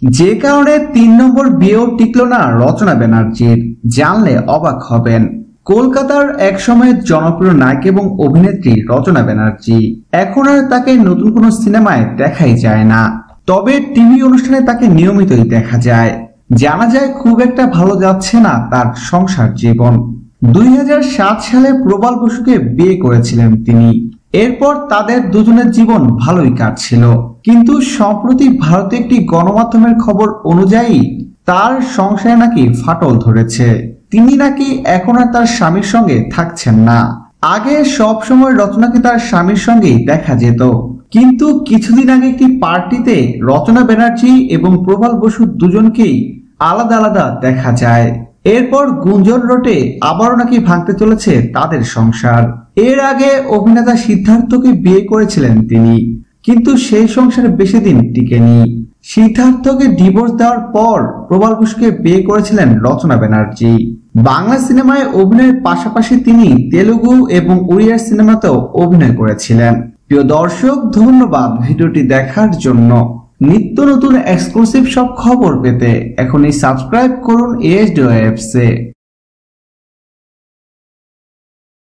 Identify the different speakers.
Speaker 1: যে কারণে 3 নম্বর বিয়েও টিকলো না রচনা ব্যানার্জির। জানলে অবাক হবেন। কলকাতার একসময়ের জনপ্রিয় নায়ক এবং অভিনেত্রী রচনা ব্যানার্জি এখন আর তাকে নতুন কোনো সিনেমায় দেখাই যায় না, তবে টিভি অনুষ্ঠানে তাকে নিয়মিতই দেখা যায়। জানা যায় খুব একটা ভালো যাচ্ছে না তার সংসার জীবন। 2007 সালে প্রবাল বসুকে বিয়ে করেছিলেন তিনি। এরপর তাদের দুজনের জীবন ভালোই কাটছিল, কিন্তু সম্প্রতি ভারতে একটি গণমাধ্যমের খবর অনুযায়ী তার সংসারে নাকি ফাটল ধরেছে। তিনি নাকি এখন আর তার স্বামীর সঙ্গে থাকছেন না। আগে সব সময় রচনাকে তার স্বামীর সঙ্গেই দেখা যেত, কিন্তু কিছুদিন আগে একটি পার্টিতে রচনা ব্যানার্জি এবং প্রবাল বসু দুজনকেই আলাদা আলাদা দেখা যায়। এরপর গুঞ্জন রটে আবারও নাকি ভাঙতে চলেছে তাদের সংসার। এর আগে অভিনেতা সিদ্ধার্থকে বিয়ে করেছিলেন তিনি, কিন্তু সেই সংসার বেশি দিন টিকেনি। সিদ্ধার্থকে ডিভোর্স দেওয়ার পর প্রবাল বসুকে বিয়ে করেছিলেন রচনা ব্যানার্জি। বাংলা সিনেমায় অভিনয়ের পাশাপাশি তিনি তেলুগু এবং উড়িয়ার সিনেমাতেও অভিনয় করেছিলেন। প্রিয় দর্শক, ধন্যবাদ ভিডিওটি দেখার জন্য। নিত্য নতুন এক্সক্লুসিভ সব খবর পেতে এখনই সাবস্ক্রাইব করুন ASD Waves।